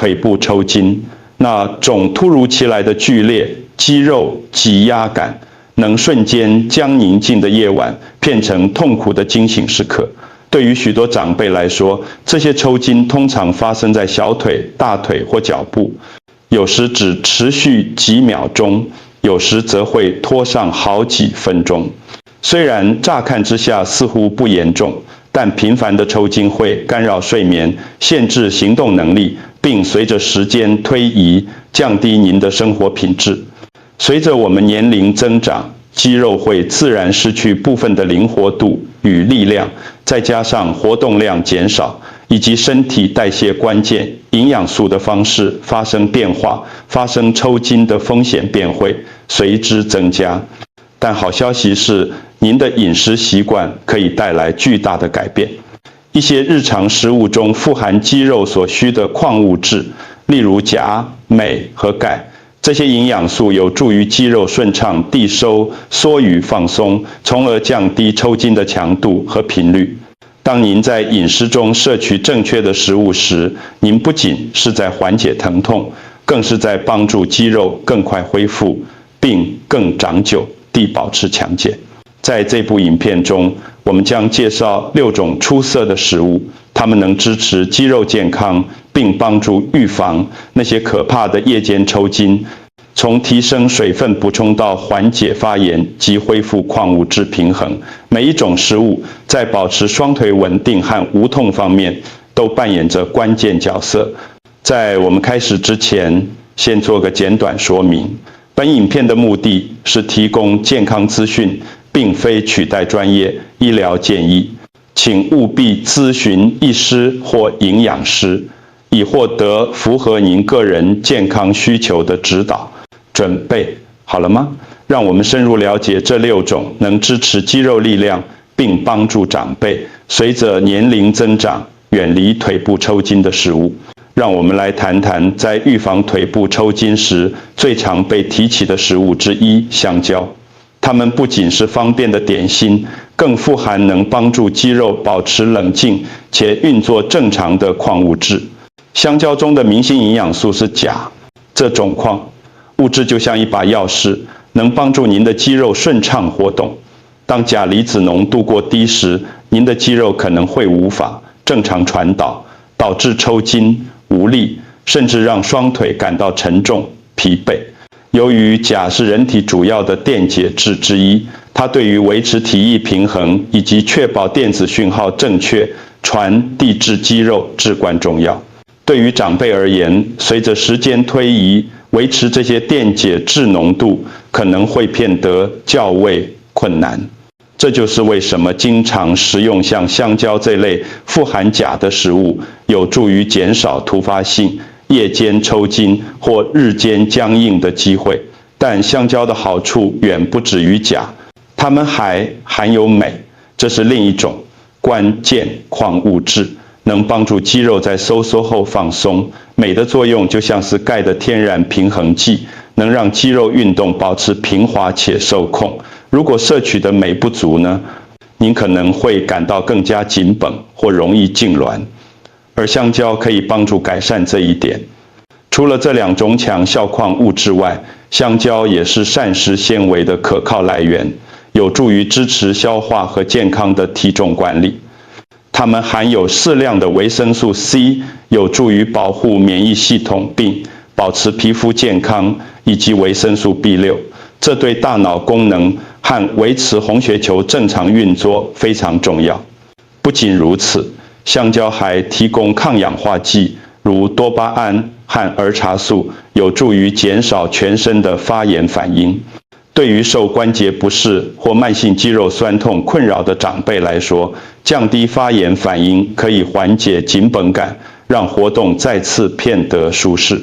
腿部抽筋，那种突如其来的剧烈肌肉挤压感，能瞬间将宁静的夜晚变成痛苦的惊醒时刻。对于许多长辈来说，这些抽筋通常发生在小腿、大腿或脚部，有时只持续几秒钟，有时则会拖上好几分钟。虽然乍看之下似乎不严重，但频繁的抽筋会干扰睡眠，限制行动能力，并随着时间推移降低您的生活品质。随着我们年龄增长，肌肉会自然失去部分的灵活度与力量，再加上活动量减少，以及身体代谢关键营养素的方式发生变化，发生抽筋的风险便会随之增加。但好消息是，您的饮食习惯可以带来巨大的改变。一些日常食物中富含肌肉所需的矿物质，例如钾、镁和钙，这些营养素有助于肌肉顺畅地收缩与放松，从而降低抽筋的强度和频率。当您在饮食中摄取正确的食物时，您不仅是在缓解疼痛，更是在帮助肌肉更快恢复，并更长久地保持强健。在这部影片中，我们将介绍6种出色的食物，它们能支持肌肉健康，并帮助预防那些可怕的夜间抽筋，从提升水分补充到缓解发炎及恢复矿物质平衡。每一种食物在保持双腿稳定和无痛方面都扮演着关键角色。在我们开始之前，先做个简短说明。本影片的目的是提供健康资讯，并非取代专业医疗建议，请务必咨询医师或营养师，以获得符合您个人健康需求的指导。准备好了吗？让我们深入了解这6种能支持肌肉力量，并帮助长辈随着年龄增长远离腿部抽筋的食物。让我们来谈谈在预防腿部抽筋时最常被提起的食物之一——香蕉。它们不仅是方便的点心，更富含能帮助肌肉保持冷静且运作正常的矿物质。香蕉中的明星营养素是钾，这种矿物质就像一把钥匙，能帮助您的肌肉顺畅活动。当钾离子浓度过低时，您的肌肉可能会无法正常传导，导致抽筋、无力，甚至让双腿感到沉重、疲惫。由于钾是人体主要的电解质之一，它对于维持体液平衡以及确保电子讯号正确传递至肌肉至关重要。对于长辈而言，随着时间推移，维持这些电解质浓度可能会变得较为困难。这就是为什么经常食用像香蕉这类富含钾的食物，有助于减少突发性夜间抽筋或日间僵硬的机会。但香蕉的好处远不止于钾，它们还含有镁，这是另一种关键矿物质，能帮助肌肉在收缩后放松。镁的作用就像是钙的天然平衡剂，能让肌肉运动保持平滑且受控。如果摄取的镁不足呢，您可能会感到更加紧绷或容易痉挛，而香蕉可以帮助改善这一点。除了这2种强效矿物质外，香蕉也是膳食纤维的可靠来源，有助于支持消化和健康的体重管理。它们含有适量的维生素 C， 有助于保护免疫系统并保持皮肤健康，以及维生素 B6， 这对大脑功能和维持红血球正常运作非常重要。不仅如此，香蕉还提供抗氧化剂，如多巴胺和儿茶素，有助于减少全身的发炎反应。对于受关节不适或慢性肌肉酸痛困扰的长辈来说，降低发炎反应可以缓解紧绷感，让活动再次变得舒适。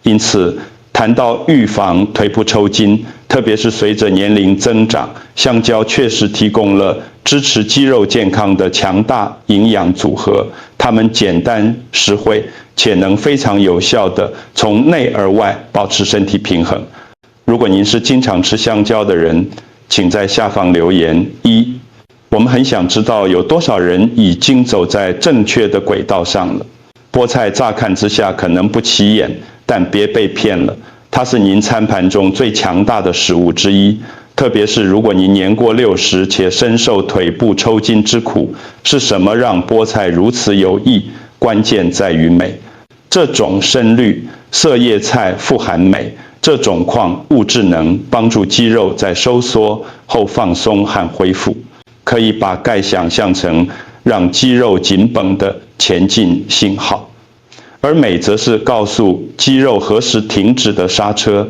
因此，谈到预防腿部抽筋，特别是随着年龄增长，香蕉确实提供了支持肌肉健康的强大营养组合。它们简单实惠，且能非常有效地从内而外保持身体平衡。如果您是经常吃香蕉的人，请在下方留言。我们很想知道有多少人已经走在正确的轨道上了。菠菜乍看之下可能不起眼，但别被骗了，它是您餐盘中最强大的食物之一。特别是如果您年过60且深受腿部抽筋之苦，是什么让菠菜如此有益？关键在于镁。这种深绿色叶菜富含镁，这种矿物质能帮助肌肉在收缩后放松和恢复。可以把钙想象成让肌肉紧绷的前进信号，而镁则是告诉肌肉何时停止的刹车。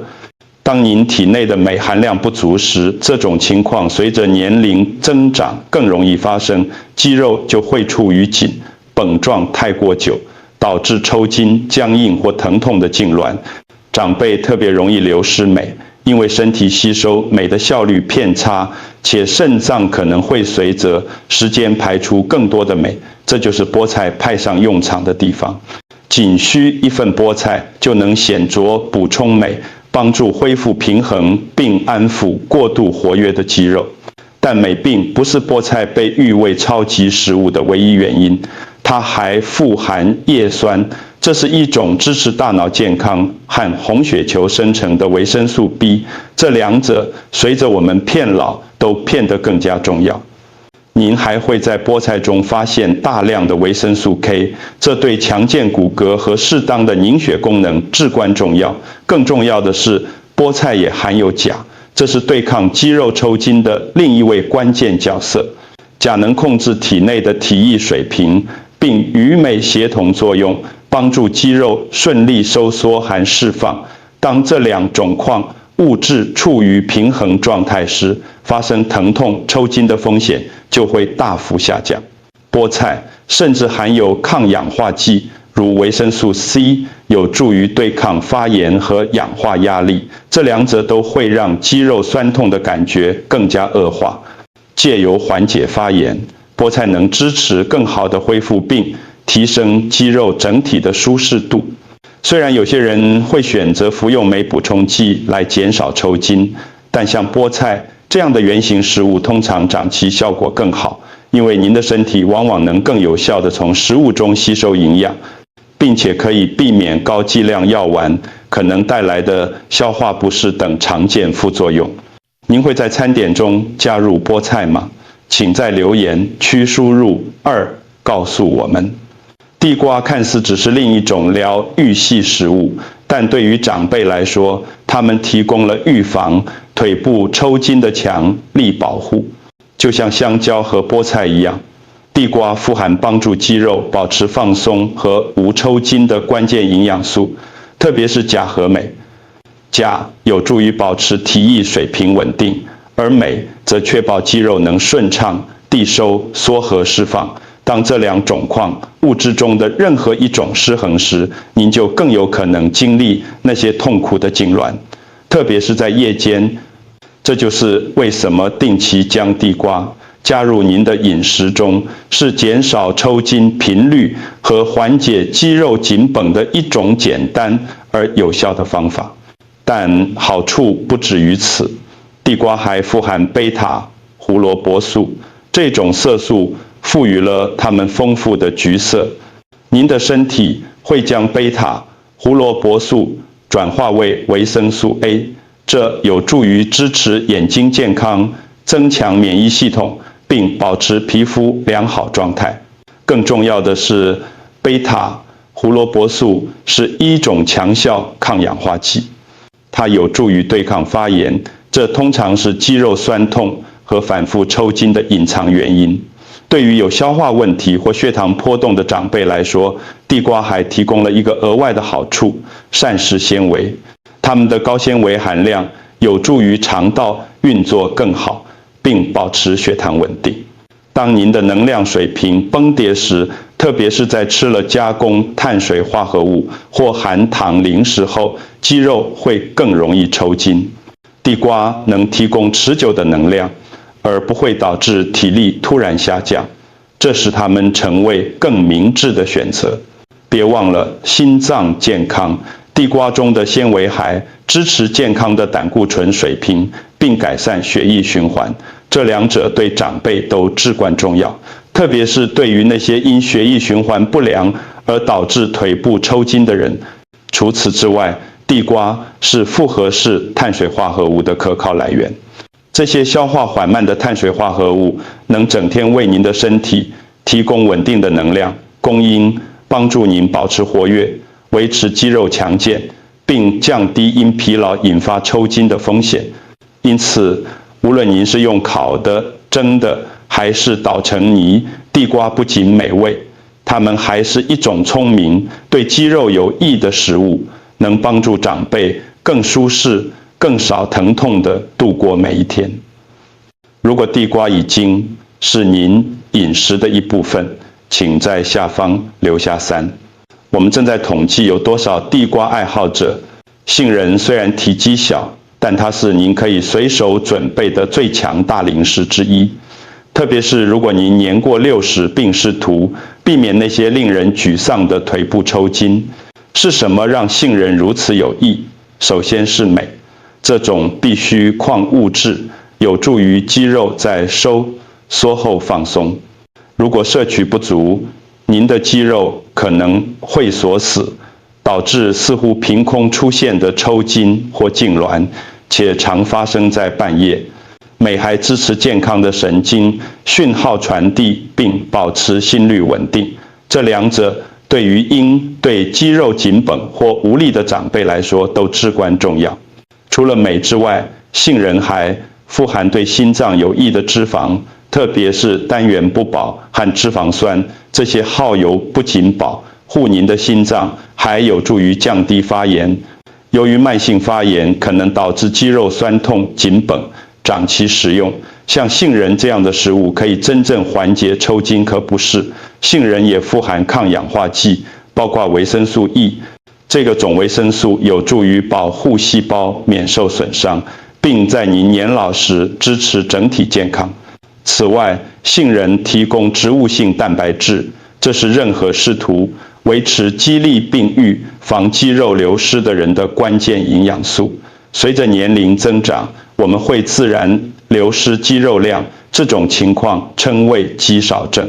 当您体内的镁含量不足时，这种情况随着年龄增长更容易发生，肌肉就会处于紧绷状太过久，导致抽筋、僵硬或疼痛的痉挛。长辈特别容易流失镁，因为身体吸收镁的效率偏差，且肾脏可能会随着时间排出更多的镁，这就是菠菜派上用场的地方。仅需一份菠菜就能显著补充镁，帮助恢复平衡并安抚过度活跃的肌肉。但镁并不是菠菜被誉为超级食物的唯一原因，它还富含叶酸，这是一种支持大脑健康和红血球生成的维生素 B， 这两者随着我们变老都变得更加重要。您还会在菠菜中发现大量的维生素 K， 这对强健骨骼和适当的凝血功能至关重要。更重要的是，菠菜也含有钾，这是对抗肌肉抽筋的另一位关键角色。钾能控制体内的体液水平，并与镁协同作用，帮助肌肉顺利收缩和释放。当这两种矿物质处于平衡状态时，发生疼痛、抽筋的风险就会大幅下降。菠菜甚至含有抗氧化剂，如维生素 C， 有助于对抗发炎和氧化压力，这两者都会让肌肉酸痛的感觉更加恶化。借由缓解发炎，菠菜能支持更好的恢复并提升肌肉整体的舒适度。虽然有些人会选择服用镁补充剂来减少抽筋，但像菠菜这样的原型食物通常长期效果更好，因为您的身体往往能更有效地从食物中吸收营养，并且可以避免高剂量药丸可能带来的消化不适等常见副作用。您会在餐点中加入菠菜吗？请在留言区输入2告诉我们。地瓜看似只是另一种疗愈系食物，但对于长辈来说，它们提供了预防腿部抽筋的强力保护。就像香蕉和菠菜一样，地瓜富含帮助肌肉保持放松和无抽筋的关键营养素，特别是钾和镁。钾有助于保持体液水平稳定，而镁则确保肌肉能顺畅地收、缩合、释放。当这两种矿物质中的任何一种失衡时，您就更有可能经历那些痛苦的痉挛，特别是在夜间。这就是为什么定期将地瓜加入您的饮食中，是减少抽筋频率和缓解肌肉紧绷的一种简单而有效的方法。但好处不止于此，地瓜还富含贝塔胡萝卜素，这种色素赋予了它们丰富的橘色。您的身体会将贝塔胡萝卜素转化为维生素 A， 这有助于支持眼睛健康、增强免疫系统，并保持皮肤良好状态。更重要的是，贝塔胡萝卜素是一种强效抗氧化剂，它有助于对抗发炎，这通常是肌肉酸痛和反复抽筋的隐藏原因。对于有消化问题或血糖波动的长辈来说，地瓜还提供了一个额外的好处——膳食纤维。它们的高纤维含量有助于肠道运作更好，并保持血糖稳定。当您的能量水平崩跌时，特别是在吃了加工碳水化合物或含糖零食后，肌肉会更容易抽筋。地瓜能提供持久的能量，而不会导致体力突然下降，这使它们成为更明智的选择。别忘了心脏健康，地瓜中的纤维还支持健康的胆固醇水平，并改善血液循环，这两者对长辈都至关重要，特别是对于那些因血液循环不良而导致腿部抽筋的人。除此之外，地瓜是复合式碳水化合物的可靠来源。这些消化缓慢的碳水化合物能整天为您的身体提供稳定的能量供应，帮助您保持活跃，维持肌肉强健，并降低因疲劳引发抽筋的风险。因此，无论您是用烤的、蒸的，还是捣成泥，地瓜不仅美味，它们还是一种聪明、对肌肉有益的食物，能帮助长辈更舒适、更少疼痛地度过每一天。如果地瓜已经是您饮食的一部分，请在下方留下3。我们正在统计有多少地瓜爱好者。杏仁虽然体积小，但它是您可以随手准备的最强大零食之一。特别是如果您年过60，并试图避免那些令人沮丧的腿部抽筋。是什么让杏仁如此有益？首先是镁，这种必需矿物质有助于肌肉在收缩后放松。如果摄取不足，您的肌肉可能会锁死，导致似乎凭空出现的抽筋或痉挛，且常发生在半夜。镁还支持健康的神经讯号传递，并保持心率稳定。这两者对于对肌肉紧绷或无力的长辈来说都至关重要。除了镁之外，杏仁还富含对心脏有益的脂肪，特别是单元不饱和脂肪酸，这些耗油不仅保护您的心脏，还有助于降低发炎。由于慢性发炎可能导致肌肉酸痛、紧绷，长期食用像杏仁这样的食物可以真正缓解抽筋和不适。杏仁也富含抗氧化剂，包括维生素 E。这个种维生素有助于保护细胞免受损伤，并在您年老时支持整体健康。此外，杏仁提供植物性蛋白质，这是任何试图维持肌力并预防肌肉流失的人的关键营养素。随着年龄增长，我们会自然流失肌肉量，这种情况称为肌少症。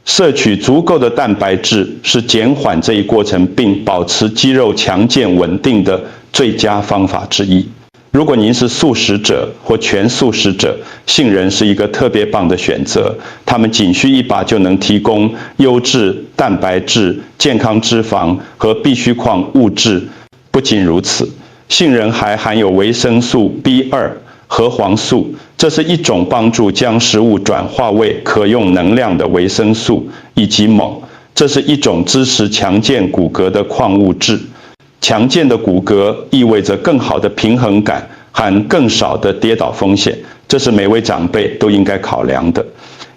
摄取足够的蛋白质是减缓这一过程并保持肌肉强健稳定的最佳方法之一。如果您是素食者或全素食者，杏仁是一个特别棒的选择。它们仅需一把就能提供优质蛋白质、健康脂肪和必需矿物质。不仅如此，杏仁还含有维生素 B2、核黄素，这是一种帮助将食物转化为可用能量的维生素，以及锰，这是一种支持强健骨骼的矿物质。强健的骨骼意味着更好的平衡感和更少的跌倒风险，这是每位长辈都应该考量的。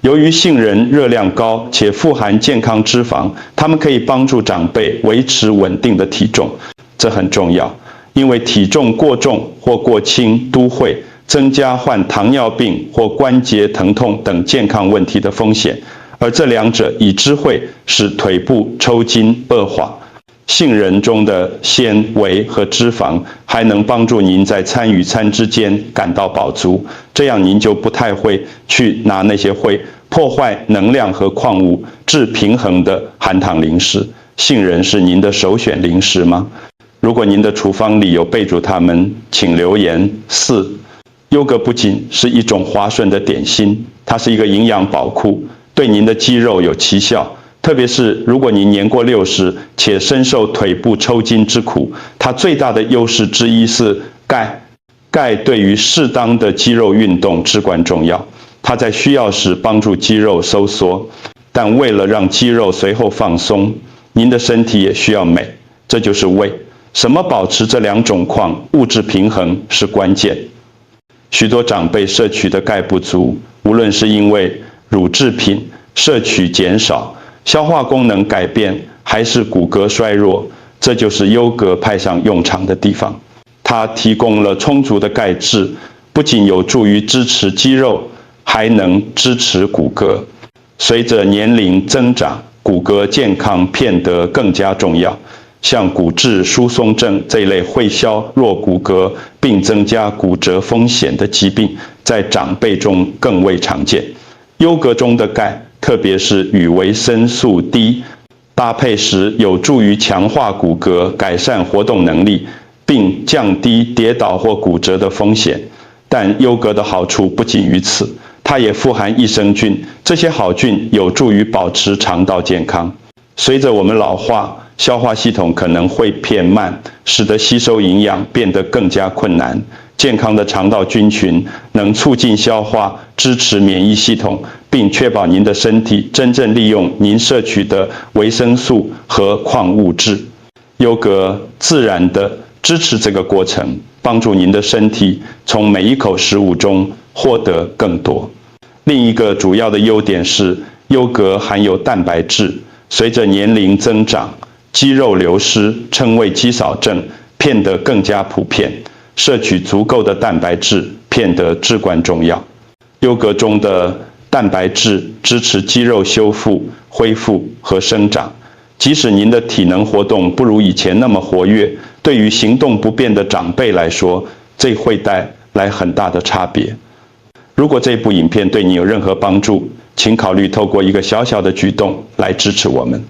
由于杏仁热量高且富含健康脂肪，它们可以帮助长辈维持稳定的体重，这很重要，因为体重过重或过轻都会增加患糖尿病或关节疼痛等健康问题的风险，而这两者已知会使腿部抽筋恶化。杏仁中的纤维和脂肪还能帮助您在餐与餐之间感到饱足，这样您就不太会去拿那些会破坏能量和矿物质平衡的含糖零食。杏仁是您的首选零食吗？如果您的处方里有备注它们，请留言。4. 优格不仅是一种滑顺的点心，它是一个营养宝库，对您的肌肉有奇效。特别是如果您年过60且深受腿部抽筋之苦，它最大的优势之一是钙。钙对于适当的肌肉运动至关重要，它在需要时帮助肌肉收缩，但为了让肌肉随后放松，您的身体也需要镁，这就是胃。什么保持这两种矿物质平衡是关键。许多长辈摄取的钙不足，无论是因为乳制品摄取减少、消化功能改变，还是骨骼衰弱，这就是优格派上用场的地方。它提供了充足的钙质，不仅有助于支持肌肉，还能支持骨骼。随着年龄增长，骨骼健康变得更加重要。像骨质疏松症这一类会削弱骨骼并增加骨折风险的疾病，在长辈中更为常见。优格中的钙，特别是与维生素 D 搭配时有助于强化骨骼、改善活动能力，并降低跌倒或骨折的风险。但优格的好处不仅于此，它也富含益生菌，这些好菌有助于保持肠道健康。随着我们老化，消化系统可能会变慢，使得吸收营养变得更加困难。健康的肠道菌群能促进消化，支持免疫系统，并确保您的身体真正利用您摄取的维生素和矿物质。优格自然地支持这个过程，帮助您的身体从每一口食物中获得更多。另一个主要的优点是，优格含有蛋白质，随着年龄增长，肌肉流失，称为肌少症，变得更加普遍。摄取足够的蛋白质变得至关重要。优格中的蛋白质支持肌肉修复、恢复和生长。即使您的体能活动不如以前那么活跃，对于行动不便的长辈来说，这会带来很大的差别。如果这部影片对你有任何帮助，请考虑透过一个小小的举动来支持我们。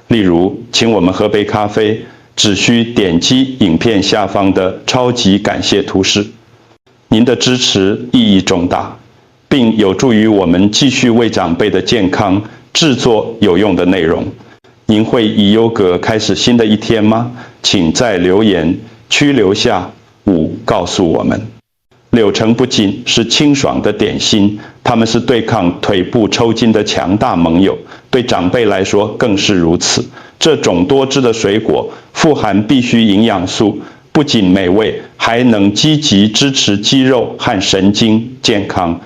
例如，请我们喝杯咖啡，只需点击影片下方的超级感谢图示。您的支持意义重大，并有助于我们继续为长辈的健康制作有用的内容。您会以优格开始新的一天吗？请在留言区留下5告诉我们。柳橙不仅是清爽的点心，它们是对抗腿部抽筋的强大盟友，对长辈来说更是如此。这种多汁的水果富含必需营养素，不仅美味，还能积极支持肌肉和神经健康。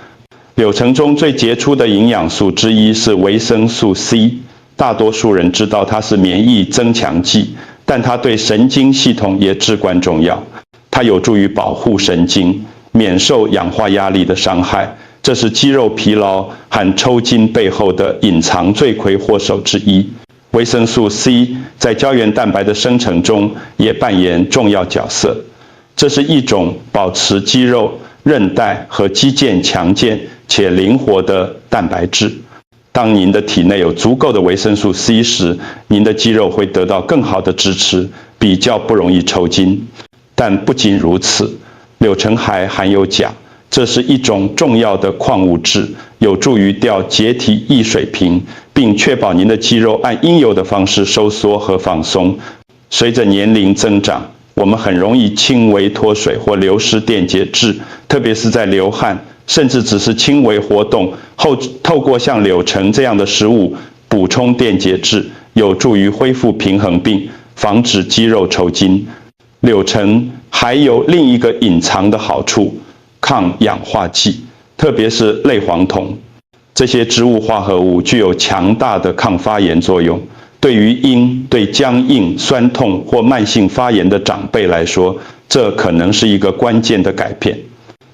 柳橙中最杰出的营养素之一是维生素 C， 大多数人知道它是免疫增强剂，但它对神经系统也至关重要。它有助于保护神经，免受氧化压力的伤害，这是肌肉疲劳和抽筋背后的隐藏罪魁祸首之一。维生素 C 在胶原蛋白的生成中也扮演重要角色，这是一种保持肌肉、韧带和肌腱强健且灵活的蛋白质。当您的体内有足够的维生素 C 时，您的肌肉会得到更好的支持，比较不容易抽筋。但不仅如此，柳橙还含有钾，这是一种重要的矿物质，有助于调结体液水平，并确保您的肌肉按应有的方式收缩和放松。随着年龄增长，我们很容易轻微脱水或流失电解质，特别是在流汗，甚至只是轻微活动后，透过像柳橙这样的食物补充电解质，有助于恢复平衡并防止肌肉抽筋。柳橙还有另一个隐藏的好处，抗氧化剂，特别是类黄酮。这些植物化合物具有强大的抗发炎作用，对于对僵硬、酸痛或慢性发炎的长辈来说，这可能是一个关键的改变。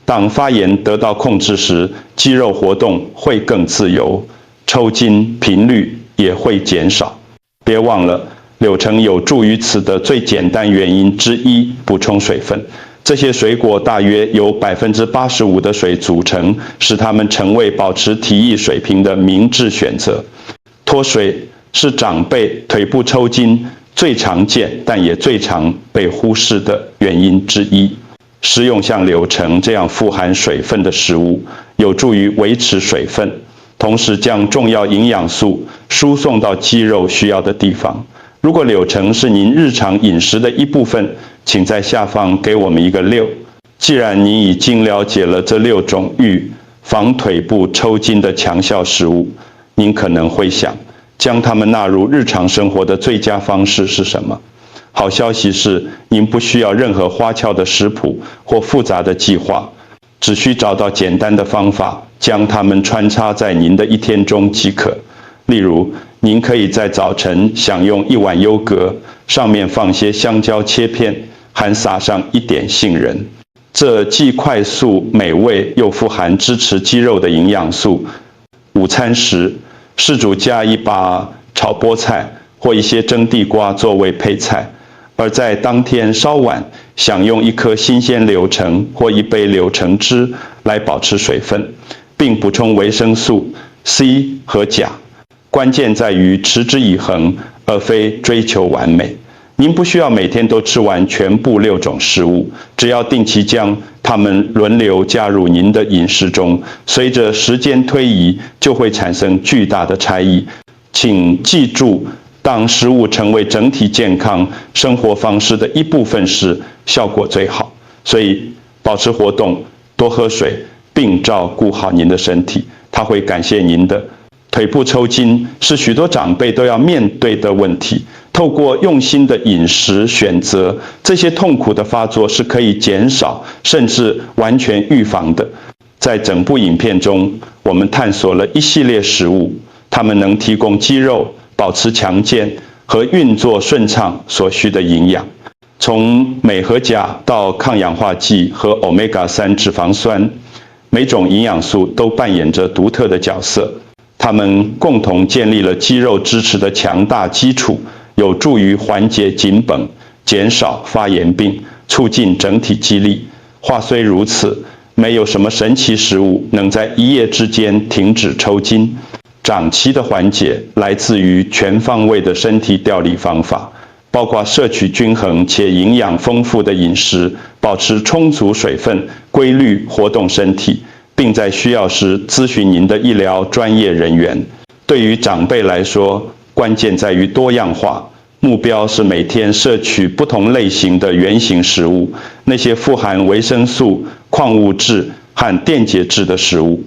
当发炎得到控制时，肌肉活动会更自由，抽筋频率也会减少。别忘了，柳橙有助于此的最简单原因之一，补充水分。这些水果大约由85%的水组成，使它们成为保持体液水平的明智选择。脱水是长辈腿部抽筋最常见但也最常被忽视的原因之一。食用像柳橙这样富含水分的食物，有助于维持水分，同时将重要营养素输送到肌肉需要的地方。如果柳橙是您日常饮食的一部分，请在下方给我们一个6。既然您已经了解了这6种预防腿部抽筋的强效食物，您可能会想，将它们纳入日常生活的最佳方式是什么？好消息是，您不需要任何花俏的食谱或复杂的计划，只需找到简单的方法，将它们穿插在您的一天中即可。例如，您可以在早晨享用1碗优格，上面放些香蕉切片，还撒上一点杏仁。这既快速美味，又富含支持肌肉的营养素。午餐时，试煮加一把炒菠菜或一些蒸地瓜作为配菜，而在当天稍晚享用一颗新鲜柳橙或一杯柳橙汁来保持水分，并补充维生素 C 和钾。关键在于持之以恒，而非追求完美。您不需要每天都吃完全部6种食物，只要定期将它们轮流加入您的饮食中，随着时间推移，就会产生巨大的差异。请记住，当食物成为整体健康生活方式的一部分时，效果最好。所以，保持活动，多喝水，并照顾好您的身体，他会感谢您的。腿部抽筋是许多长辈都要面对的问题。透过用心的饮食选择，这些痛苦的发作是可以减少，甚至完全预防的。在整部影片中，我们探索了一系列食物，它们能提供肌肉保持强健和运作顺畅所需的营养。从镁和钾到抗氧化剂和 Omega-3 脂肪酸，每种营养素都扮演着独特的角色。它们共同建立了肌肉支持的强大基础，有助于缓解紧绷、减少发炎病、促进整体肌力。话虽如此，没有什么神奇食物能在一夜之间停止抽筋。长期的缓解来自于全方位的身体调理方法，包括摄取均衡且营养丰富的饮食，保持充足水分，规律活动身体，并在需要时咨询您的医疗专业人员。对于长辈来说，关键在于多样化，目标是每天摄取不同类型的原型食物，那些富含维生素、矿物质和电解质的食物。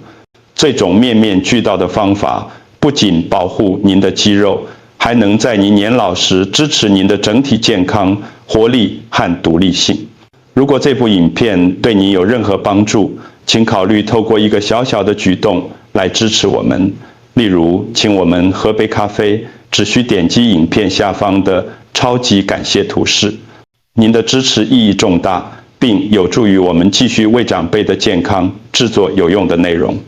这种面面俱到的方法不仅保护您的肌肉，还能在您年老时支持您的整体健康、活力和独立性。如果这部影片对您有任何帮助，请考虑透过一个小小的举动来支持我们。例如，请我们喝杯咖啡，只需点击影片下方的超级感谢图示。您的支持意义重大，并有助于我们继续为长辈的健康制作有用的内容。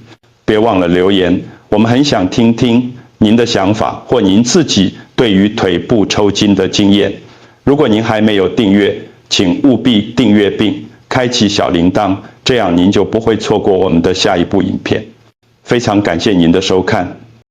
别忘了留言，我们很想听听您的想法或您自己对于腿部抽筋的经验。如果您还没有订阅，请务必订阅并开启小铃铛，这样您就不会错过我们的下一部影片。非常感谢您的收看。